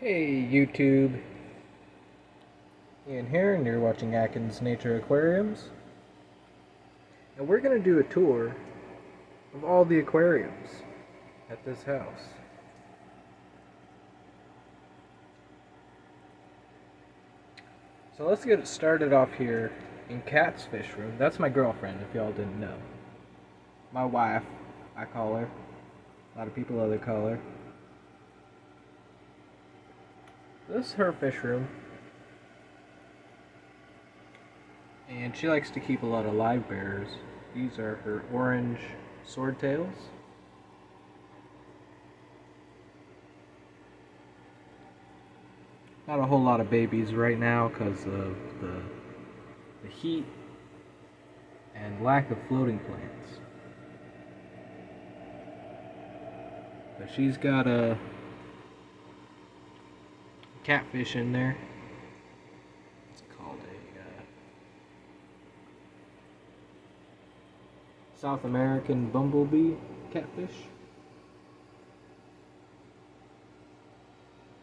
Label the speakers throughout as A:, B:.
A: Hey YouTube, Ian here, and you're watching Atkins Nature Aquariums. And we're going to do a tour of all the aquariums at this house. So let's get it started off here in Kat's fish room. That's my girlfriend, if y'all didn't know. My wife, I call her. A lot of people other call her. This is her fish room. And she likes to keep a lot of live bears. These are her orange swordtails. Not a whole lot of babies right now because of the heat and lack of floating plants. But she's got a catfish in there. It's called a South American bumblebee catfish.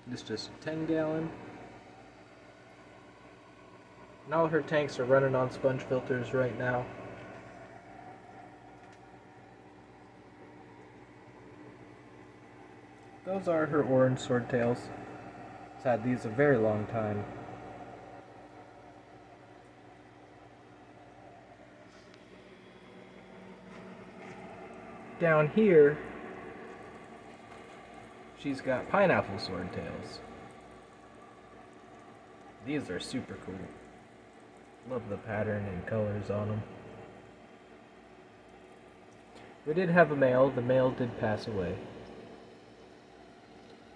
A: This is just a 10-gallon. And all her tanks are running on sponge filters right now. Those are her orange swordtails. She's had these a very long time. Down here, she's got pineapple swordtails. These are super cool. Love the pattern and colors on them. We did have a male. The male did pass away.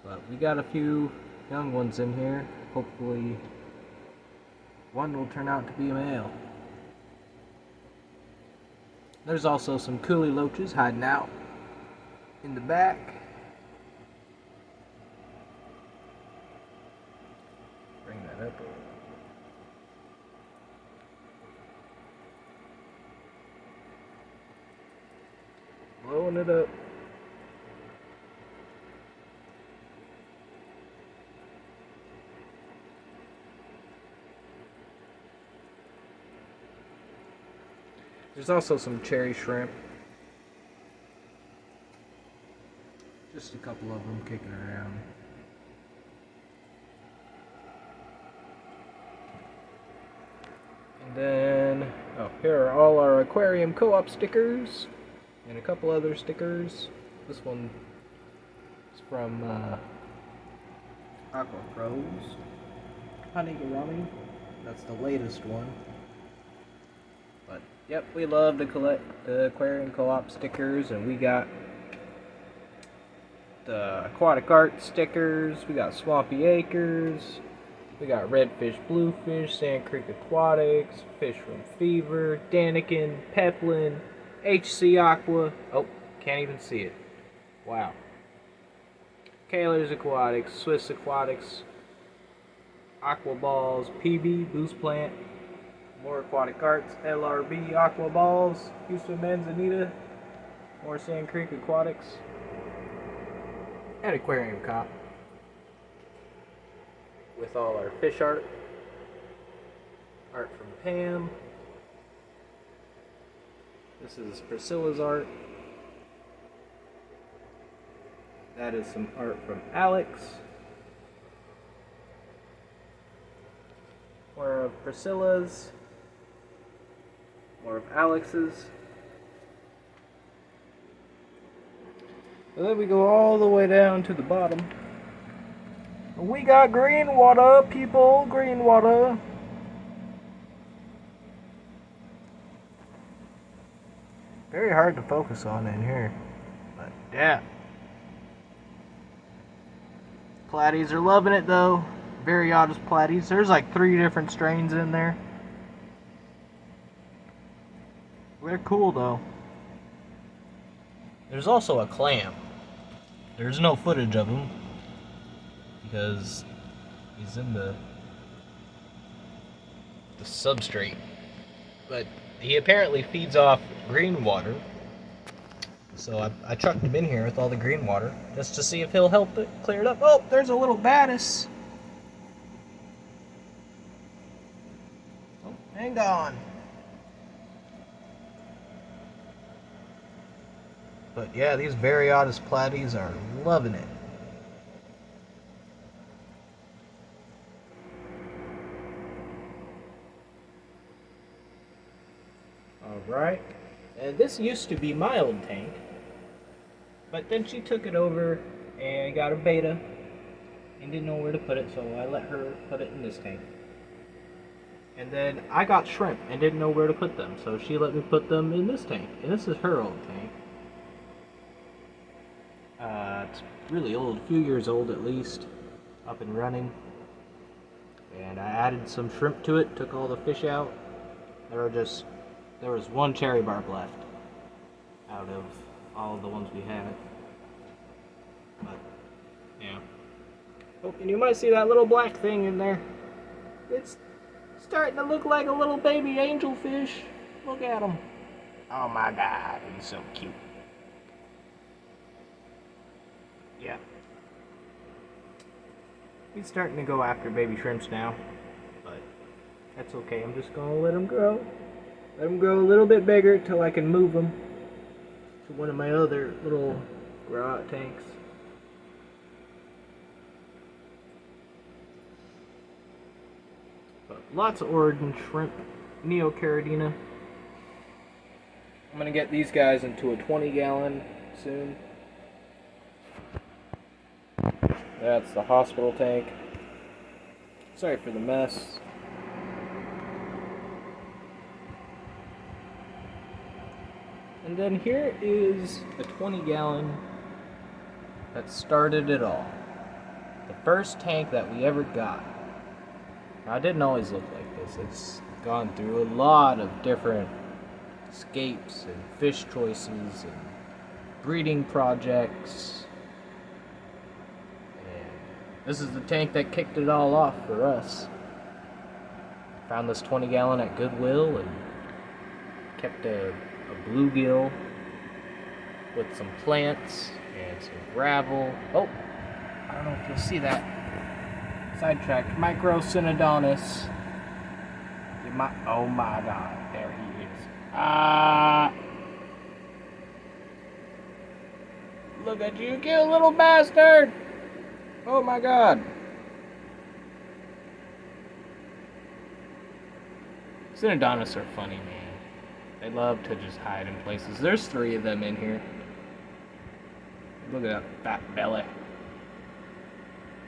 A: But we got a few young ones in here. Hopefully one will turn out to be a male. There's also some coolie loaches hiding out in the back. Bring that up a little. Blowing it up. There's also some cherry shrimp. Just a couple of them kicking around. And then, here are all our Aquarium Co-op stickers. And a couple other stickers. This one is from Aqua Pros. Honeygarami. That's the latest one. But, yep, we love to collect the Aquarium Co-op stickers, and we got the Aquatic Art stickers, we got Swampy Acres, we got Redfish, Bluefish, Sand Creek Aquatics, Fishroom Fever, Danikin, Peplin, HC Aqua, oh, can't even see it, wow, Kaler's Aquatics, Swiss Aquatics, Aqua Balls, PB, Boost Plant, more Aquatic Arts, LRB, Aqua Balls, Houston Manzanita, more Sand Creek Aquatics, and Aquarium Coop with all our fish art from Pam. This is Priscilla's art. That is some art from Alex. More of Priscilla's. More of Alex's. And then we go all the way down to the bottom. We got green water, people, green water. Very hard to focus on in here, but yeah. Platies are loving it though. Variotis platies. There's like 3 different strains in there. They're cool though. There's also a clam. There's no footage of him because he's in the substrate. But he apparently feeds off green water. So I chucked him in here with all the green water just to see if he'll help it clear it up. Oh, there's a little baddest. Oh, hang on. But yeah, these Variotis platies are loving it. Alright. And this used to be my old tank. But then she took it over and got a beta and didn't know where to put it, so I let her put it in this tank. And then I got shrimp and didn't know where to put them, so she let me put them in this tank. And this is her old tank. It's really old, a few years old at least, up and running. And I added some shrimp to it, took all the fish out. There was one cherry barb left out of all of the ones we had. But, yeah. Oh, and you might see that little black thing in there. It's starting to look like a little baby angelfish. Look at him. Oh my god, he's so cute. Yeah. He's starting to go after baby shrimps now. But that's okay, I'm just gonna let him grow. Let him grow a little bit bigger till I can move him to one of my other little grow out tanks. But lots of Oregon shrimp, Neocaridina. I'm gonna get these guys into a 20-gallon soon. That's the hospital tank. Sorry for the mess. And then here is a 20-gallon that started it all. The first tank that we ever got. Now, it didn't always look like this. It's gone through a lot of different scapes and fish choices and breeding projects. And this is the tank that kicked it all off for us. Found this 20-gallon at Goodwill and kept a bluegill with some plants and some gravel. Oh, I don't know if you'll see that. Sidetracked. Microcynodonus. Oh my god, there he is. Look at you, cute little bastard! Oh my god. Synodonus are funny, man. They love to just hide in places. There's 3 of them in here. Look at that fat belly.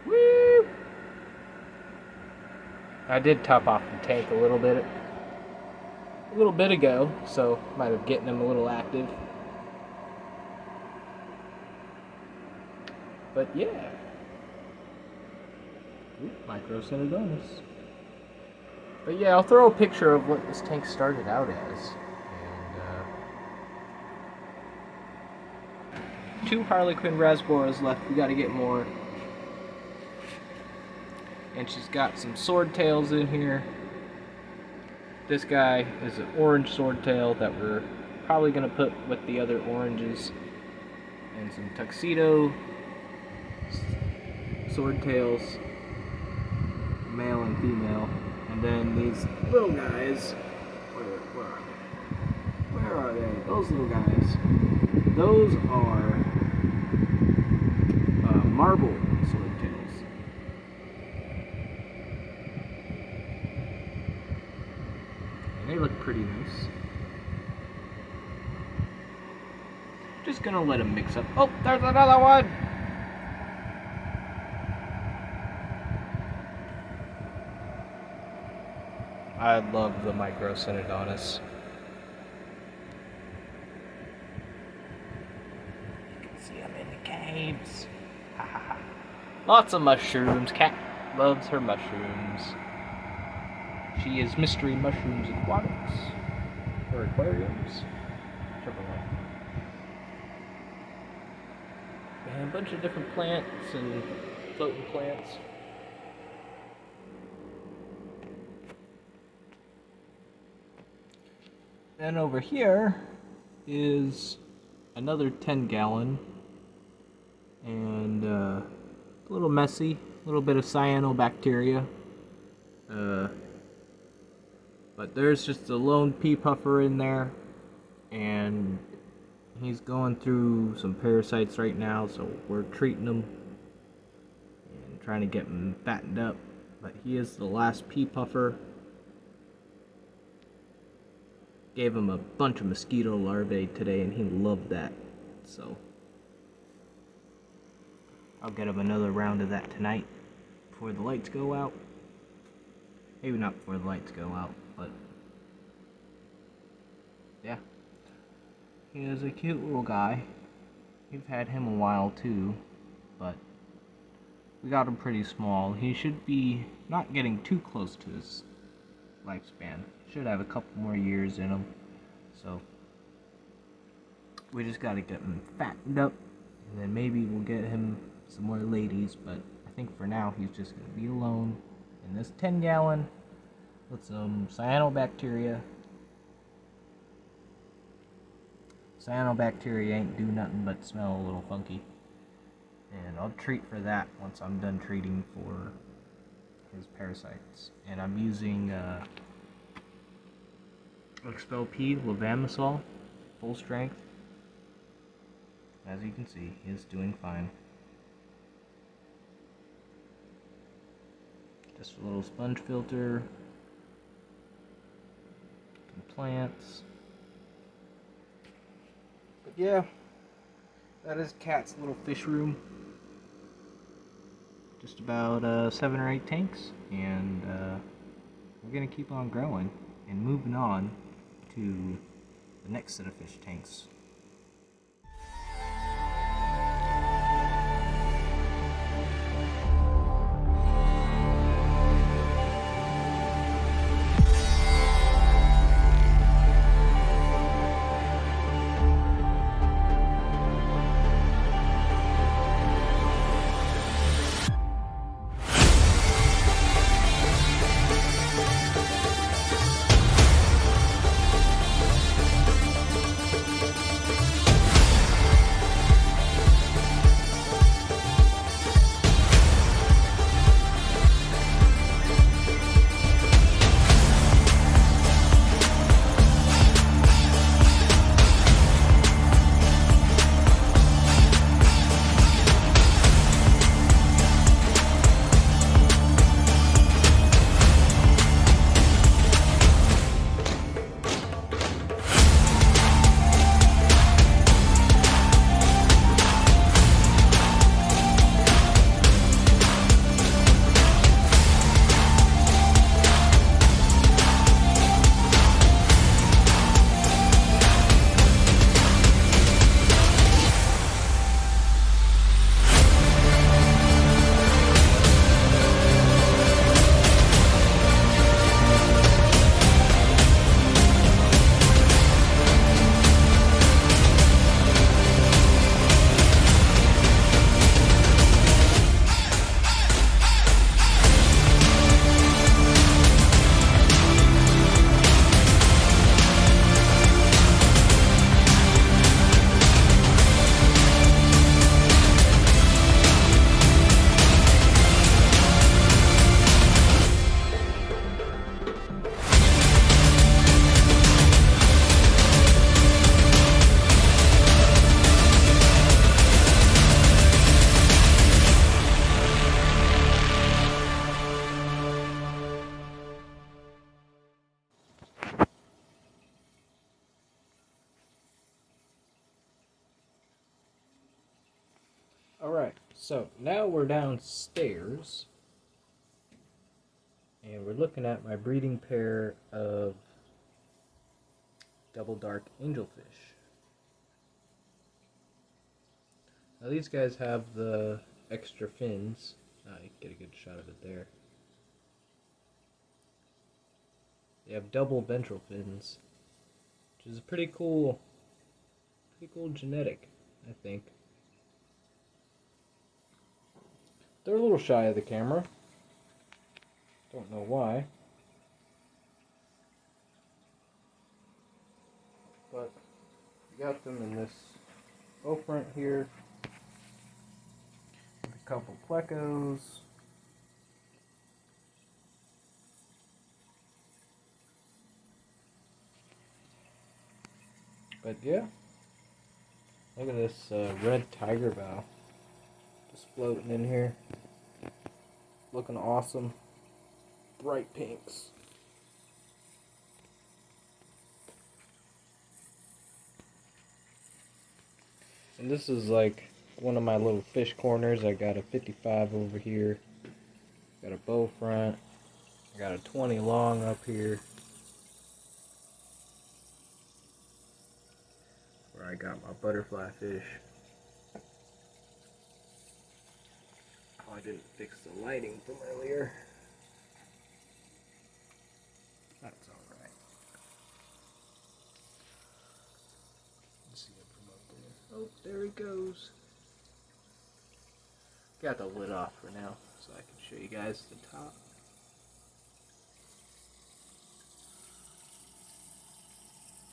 A: Woo! I did top off the tank a little bit ago, so might have gotten them a little active. But yeah. Microcynodonus. But yeah, I'll throw a picture of what this tank started out as. And 2 Harlequin Rasboras left. We gotta get more. And she's got some Swordtails in here. This guy is an orange Swordtail that we're probably gonna put with the other oranges. And some Tuxedo Swordtails, male and female. And then these little guys, where are they? Those little guys. Those are marble Swordtails. And they look pretty nice. Just gonna let them mix up. Oh, there's another one! I love the Microcynodonus. You can see them in the caves. Lots of mushrooms. Cat loves her mushrooms. She is Mystery Mushrooms Aquatics. Or Aquariums. Whichever one. And a bunch of different plants and floating plants. And over here is another 10-gallon, and a little messy, a little bit of cyanobacteria. But there's just a lone pea puffer in there, and he's going through some parasites right now, so we're treating him and trying to get him fattened up. But he is the last pea puffer. Gave him a bunch of mosquito larvae today, and he loved that. So I'll get him another round of that tonight before the lights go out. Maybe not before the lights go out, but yeah. He is a cute little guy. We've had him a while too, but we got him pretty small. He should be not getting too close to his lifespan. Should have a couple more years in him. So we just gotta get him fattened up, and then maybe we'll get him some more ladies, but I think for now he's just gonna be alone in this 10-gallon with some cyanobacteria. Cyanobacteria ain't do nothing but smell a little funky, and I'll treat for that once I'm done treating for his parasites. And I'm using Expel P Levamisol, full strength. As you can see, he is doing fine. Just a little sponge filter, some plants. But yeah, that is Cat's little fish room. Just about 7 or 8 tanks, and we're gonna keep on growing and moving on to the next set of fish tanks. Alright, so now we're downstairs, and we're looking at my breeding pair of double dark angelfish. Now these guys have the extra fins. You can get a good shot of it there. They have double ventral fins, which is a pretty cool genetic, I think. They're a little shy of the camera. Don't know why. But we got them in this Bow front here. With a couple plecos. But yeah, look at this red tiger bow just floating in here, looking awesome. Bright pinks. And this is like one of my little fish corners. I got a 55 over here, got a bow front, I got a 20 long up here. Where I got my butterfly fish. Oh, I didn't fix the lighting from earlier. That's alright. Let's see it from up there. Oh, there he goes. Got the lid off for now, so I can show you guys the top.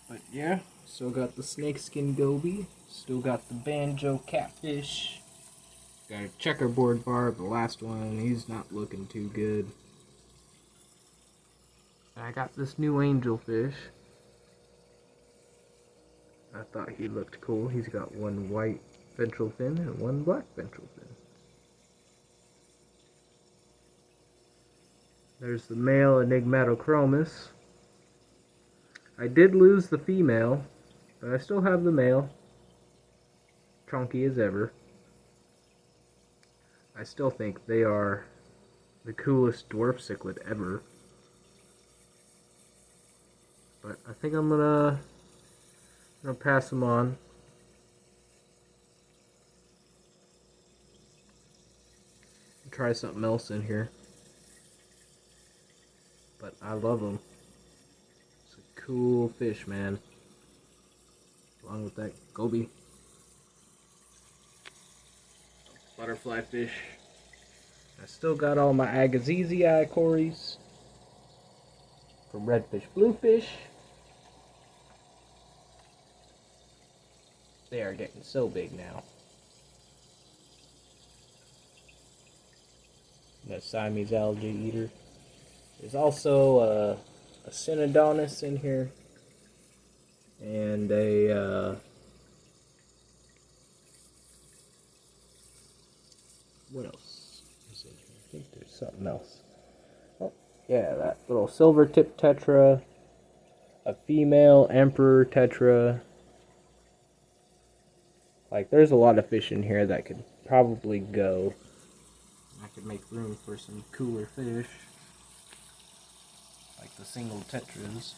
A: But yeah, still got the snakeskin goby, still got the banjo catfish, got a checkerboard barb, the last one, he's not looking too good. And I got this new angelfish. I thought he looked cool. He's got one white ventral fin and one black ventral fin. There's the male Enigmatochromis. I did lose the female, but I still have the male. Chunky as ever. I still think they are the coolest dwarf cichlid ever. But I think I'm gonna pass them on. Try something else in here. But I love them. Cool fish, man. Along with that goby. Butterfly fish. I still got all my Agassizi cories from redfish, bluefish. They are getting so big now. The Siamese algae eater. There's also a Synodontis in here, and a what else is in here? I think there's something else. Oh, yeah, that little silver tip tetra, a female emperor tetra. Like, there's a lot of fish in here that could probably go. I could make room for some cooler fish. Like the single tetras.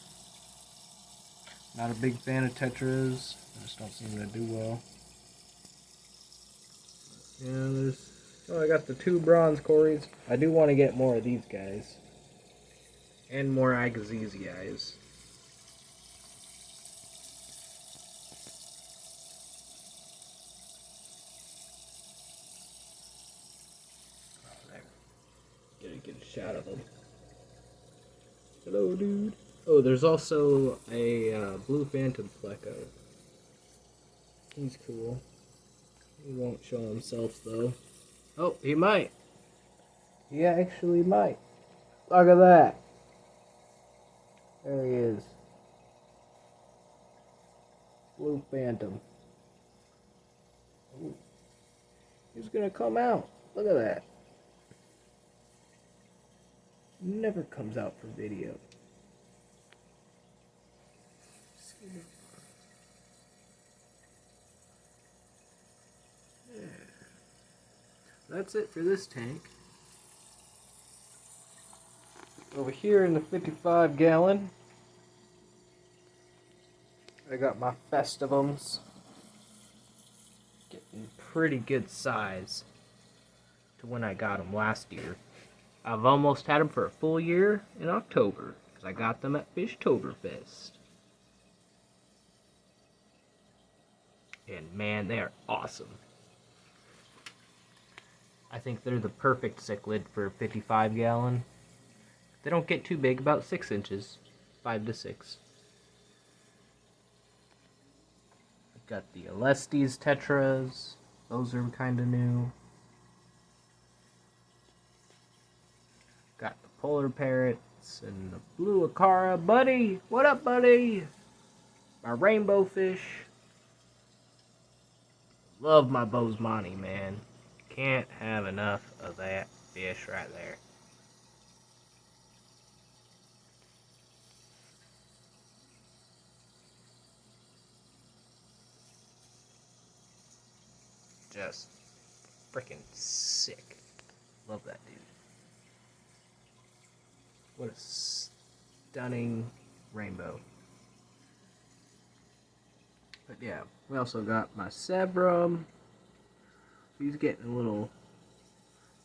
A: Not a big fan of tetras. They just don't seem to do well. Yeah, I got the 2 bronze cories. I do want to get more of these guys. And more Agassizi eyes. Oh, there. Gotta get a shot of them. Hello, dude. Oh, there's also a blue phantom pleco. He's cool. He won't show himself, though. Oh, he might. He actually might. Look at that. There he is. Blue phantom. Ooh. He's gonna come out. Look at that. Never comes out for video. Yeah. That's it for this tank. Over here in the 55 gallon, I got my festivums. Getting pretty good size to when I got them last year. I've almost had them for a full year in October, because I got them at Fishtoberfest. And man, they are awesome. I think they're the perfect cichlid for a 55 gallon. They don't get too big, about 6 inches, 5 to 6. Got the Alestes tetras. Those are kind of new. Got the polar parrots and the blue acara. Buddy! What up, buddy? My rainbow fish. Love my Bosemani, man. Can't have enough of that fish right there. Just freaking sick. Love that dude. What a stunning rainbow. But yeah, we also got my Sebrum. He's getting a little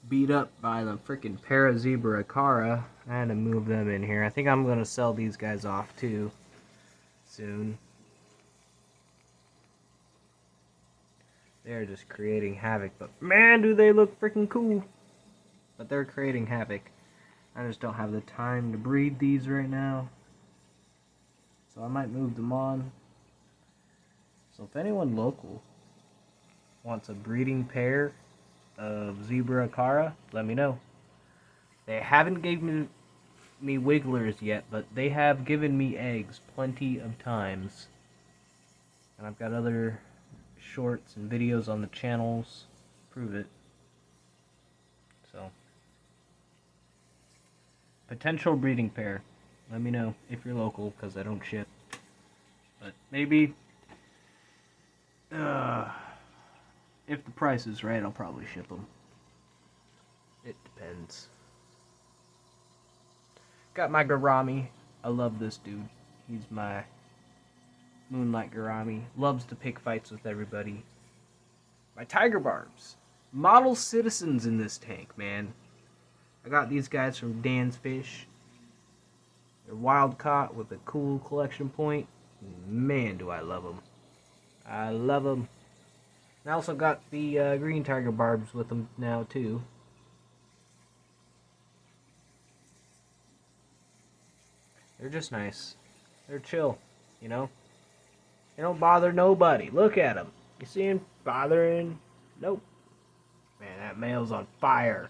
A: beat up by the freaking Parazebra Acara. I had to move them in here. I think I'm going to sell these guys off too soon. They're just creating havoc, but man, do they look freaking cool. But they're creating havoc. I just don't have the time to breed these right now. So I might move them on. So if anyone local wants a breeding pair of Zebra Acara, let me know. They haven't given me wigglers yet, but they have given me eggs plenty of times. And I've got other shorts and videos on the channels to prove it. So, potential breeding pair. Let me know if you're local, because I don't ship. But maybe, if the price is right, I'll probably ship them. It depends. Got my Gourami. I love this dude. He's my Moonlight Gourami. Loves to pick fights with everybody. My Tiger Barbs. Model citizens in this tank, man. I got these guys from Dan's Fish. They're wild caught with a cool collection point. Man, do I love them. I love them. I also got the green Tiger Barbs with them now, too. They're just nice. They're chill, you know? They don't bother nobody. Look at them. You see them bothering? Nope. Man, that male's on fire.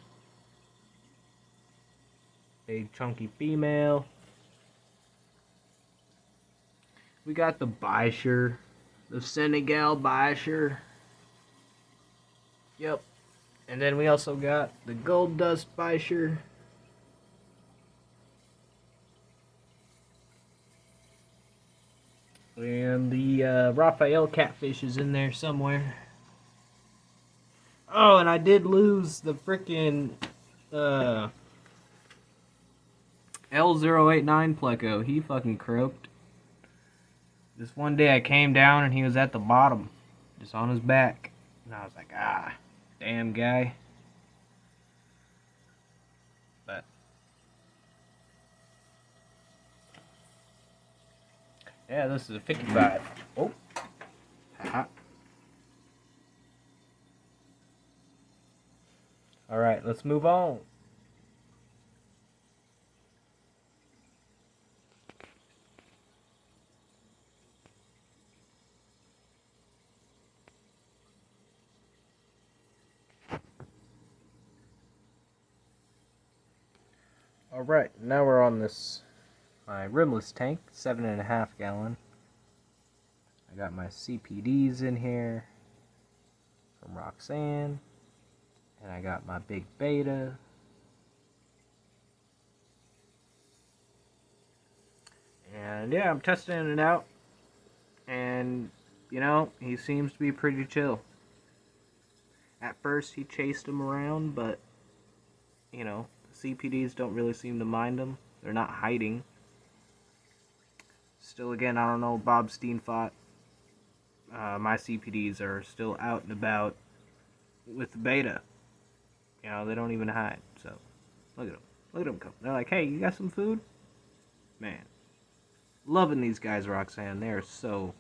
A: Big chunky female. We got the Bisher. The Senegal Bisher. Yep. And then we also got the Gold Dust Bisher. And the Raphael Catfish is in there somewhere. Oh, and I did lose the frickin' L089 Pleco. He fucking croaked. This one day I came down and he was at the bottom. Just on his back. And I was like, ah, damn guy. But yeah, this is a 55. Oh. Haha. Alright, let's move on. Alright, now we're on this, my rimless tank, 7.5 gallon. I got my CPDs in here from Roxanne. And I got my big beta. And yeah, I'm testing it out. And, you know, he seems to be pretty chill. At first, he chased him around, but, you know, CPDs don't really seem to mind him. They're not hiding. Still, again, I don't know, Bob Steenfott. My CPDs are still out and about with the beta. You know, they don't even hide, so look at them. Look at them come. They're like, hey, you got some food? Man. Loving these guys, Roxanne. They are so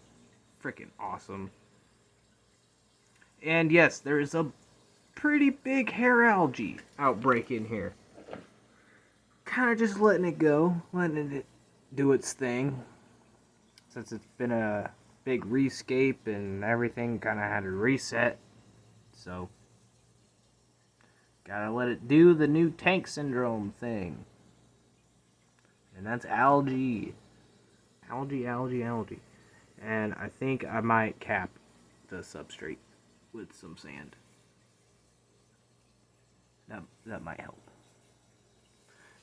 A: freaking awesome. And yes, there is a pretty big hair algae outbreak in here. Kind of just letting it go. Letting it do its thing. Since it's been a big rescape and everything kind of had to reset. So, gotta let it do the new tank syndrome thing. And that's algae. Algae. And I think I might cap the substrate with some sand. That might help.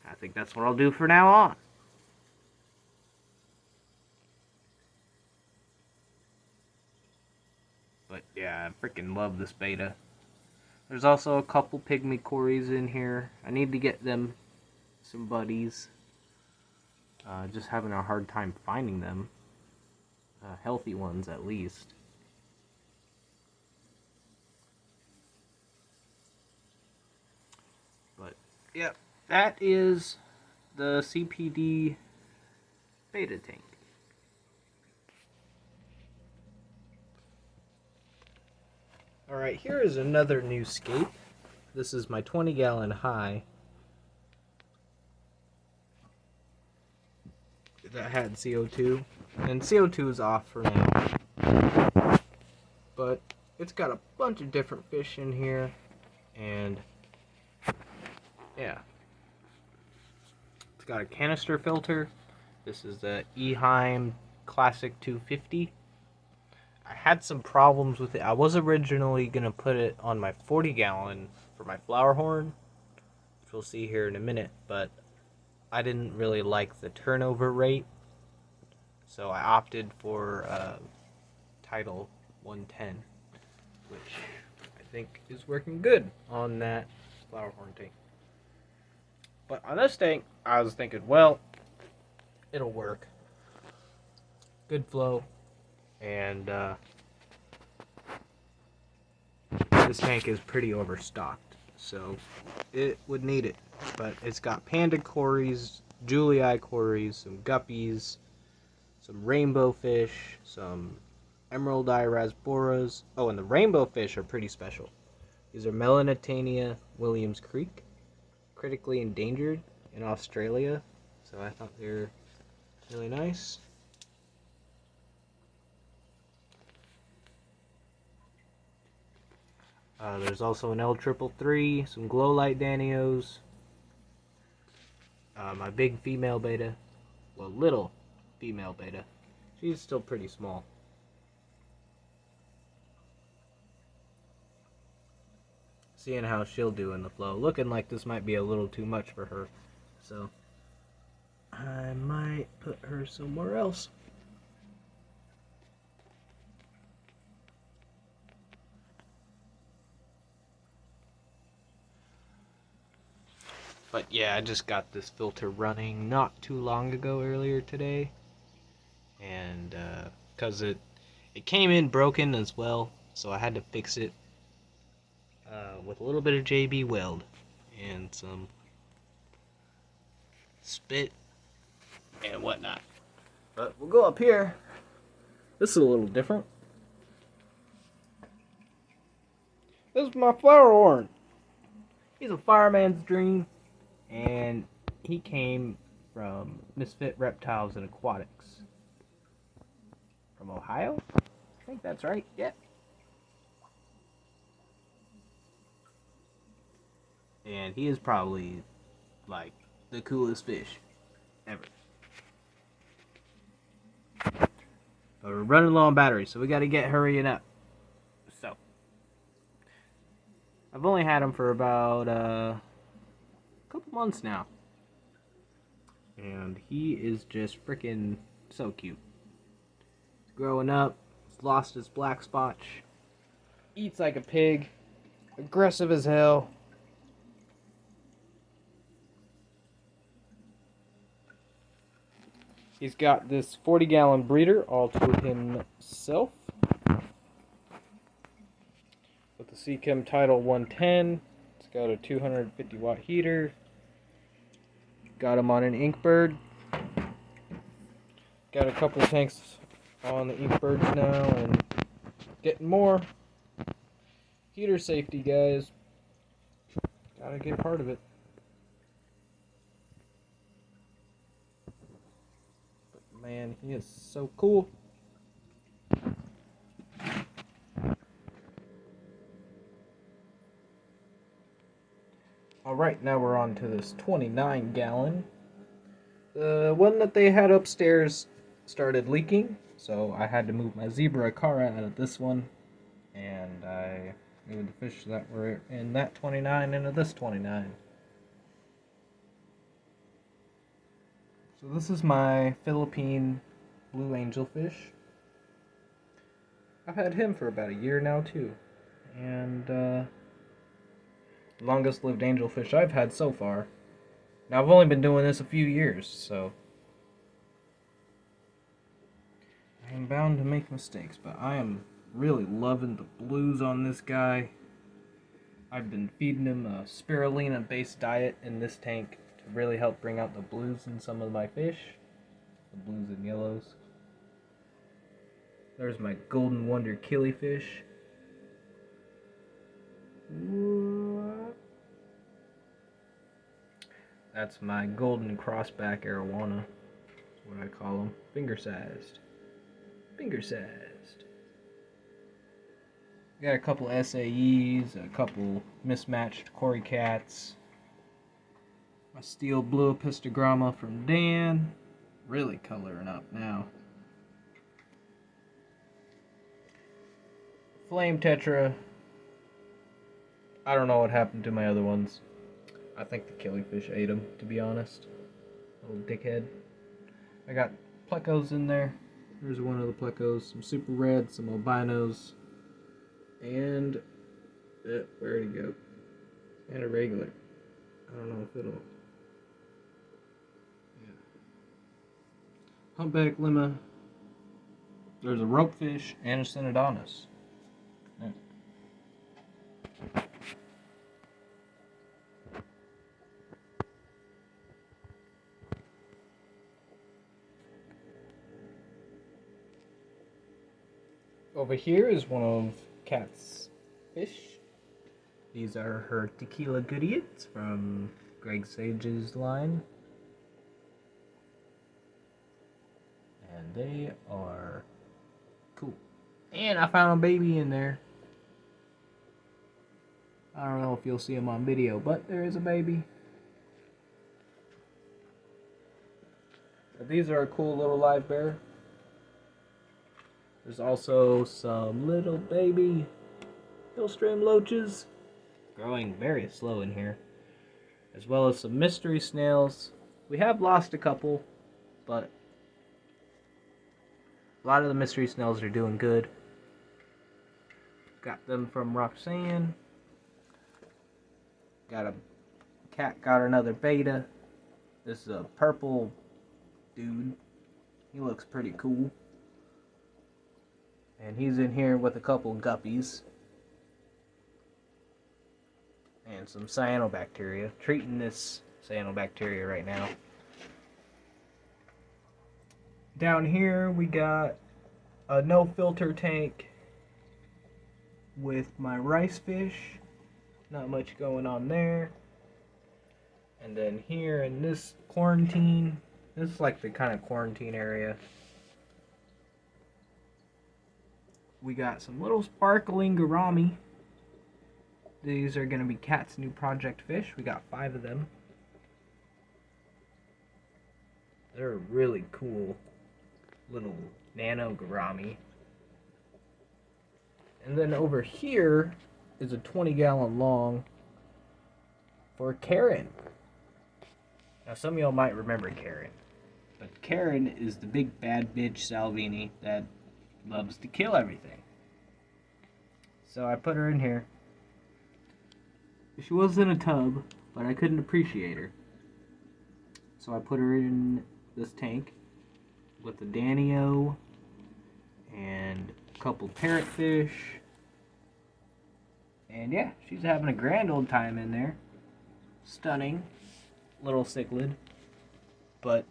A: I think that's what I'll do for now on. But yeah, I freaking love this beta. There's also a couple pygmy cories in here. I need to get them some buddies. Just having a hard time finding them. Healthy ones, at least. But, yeah, that is the CPD beta tank. Alright, here is another new Scape. This is my 20-gallon high. That had CO2. And CO2 is off for now. But it's got a bunch of different fish in here. And yeah. It's got a canister filter. This is the Eheim Classic 250. I had some problems with it. I was originally going to put it on my 40-gallon for my Flowerhorn, which we'll see here in a minute, but I didn't really like the turnover rate, so I opted for Tidal 110, which I think is working good on that Flowerhorn tank. But on this tank, I was thinking, well, it'll work. Good flow. And this tank is pretty overstocked, so it would need it. But it's got panda cories, julii cories, some guppies, some rainbow fish, some emerald eye rasboras. Oh, and the rainbow fish are pretty special. These are Melanitania Williams Creek, critically endangered in Australia, so I thought they were really nice. There's also an L333, some glow light Danios, my big female beta, well, little female beta. She's still pretty small. Seeing how she'll do in the flow. Looking like this might be a little too much for her, so I might put her somewhere else. But yeah, I just got this filter running not too long ago, earlier today. And because it came in broken as well, so I had to fix it with a little bit of JB Weld and some spit and whatnot. But we'll go up here. This is a little different. This is my Flowerhorn. He's a fireman's dream. And he came from Misfit Reptiles and Aquatics. From Ohio? I think that's right, yeah. And he is probably, like, the coolest fish ever. But we're running low on batteries, so we gotta get hurrying up. So, I've only had him for about, couple months now, and he is just freaking so cute. He's growing up, he's lost his black spotch, eats like a pig, aggressive as hell. He's got this 40-gallon breeder all to himself with the Seachem Tidal 110. It's got a 250 watt heater. Got him on an Inkbird. Got a couple tanks on the Inkbirds now and getting more. Heater safety, guys. Gotta get part of it. But man, he is so cool. Alright, now we're on to this 29 gallon. The one that they had upstairs started leaking, so I had to move my zebra cara out of this one, and I moved the fish that were in that 29 into this 29. So this is my Philippine blue angelfish. I've had him for about a year now too, and longest lived angelfish I've had so far. Now I've only been doing this a few years, so I am bound to make mistakes, but I am really loving the blues on this guy. I've been feeding him a spirulina based diet in this tank to really help bring out the blues in some of my fish. The blues and yellows. There's my golden wonder killifish. That's my golden crossback arowana. That's what I call them. Finger sized. Finger sized. Got a couple SAEs, a couple mismatched Cory cats. My steel blue epistogramma from Dan. Really coloring up now. Flame tetra. I don't know what happened to my other ones. I think the killifish ate them, to be honest. Little dickhead. I got plecos in there. There's one of the plecos. Some super reds, some albinos. And where'd he go? And a regular. I don't know if it'll. Yeah. Humpback lemma. There's a ropefish and a synodontis. Yeah. Over here is one of Kat's fish. These are her tequila goodiots from Greg Sage's line. And they are cool. And I found a baby in there. I don't know if you'll see him on video, but there is a baby. But these are a cool little live bear. There's also some little baby hillstream loaches, growing very slow in here, as well as some mystery snails. We have lost a couple, but a lot of the mystery snails are doing good. Got them from Roxanne. Got another beta. This is a purple dude. He looks pretty cool. And he's in here with a couple guppies. And some cyanobacteria. Treating this cyanobacteria right now. Down here we got a no filter tank with my rice fish. Not much going on there. And then here in this quarantine, this is like the kind of quarantine area. We got some little sparkling gourami. These are going to be Kat's new project fish. We got 5 of them. They're really cool little nano gourami. And then over here is a 20-gallon long for Karen. Now some of y'all might remember Karen. But Karen is the big bad bitch Salvini that loves to kill everything. So I put her in here. She was in a tub, but I couldn't appreciate her. So I put her in this tank with the Danio and a couple parrotfish. And yeah, she's having a grand old time in there. Stunning little cichlid. But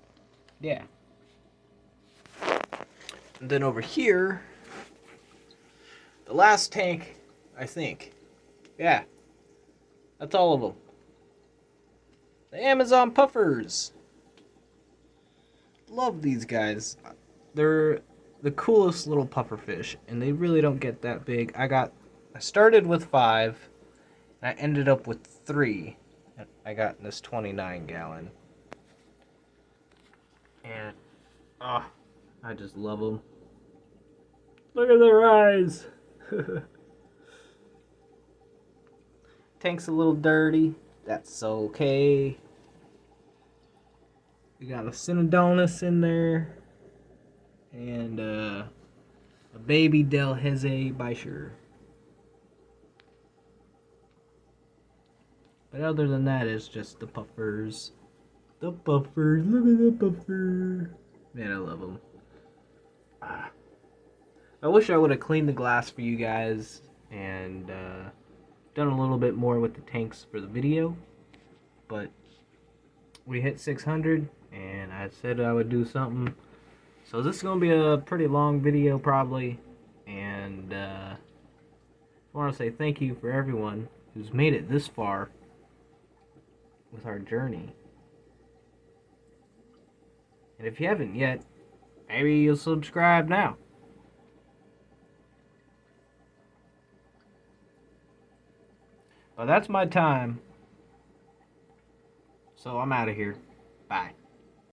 A: yeah. And then over here, the last tank, I think. Yeah. That's all of them. The Amazon puffers. Love these guys. They're the coolest little puffer fish, and they really don't get that big. I started with 5, and I ended up with 3. I got in this 29 gallon. And, oh, I just love them. Look at their eyes. Tank's a little dirty. That's okay. We got a Synodonus in there. And a baby Delhaize Bisher. But other than that, it's just the puffers. The puffers. Look at the puffer. Man, I love them. I wish I would have cleaned the glass for you guys and done a little bit more with the tanks for the video. But we hit 600 and I said I would do something. So this is going to be a pretty long video probably. And I want to say thank you for everyone who's made it this far with our journey. And if you haven't yet, maybe you'll subscribe now. Well, that's my time. So I'm out of here. Bye.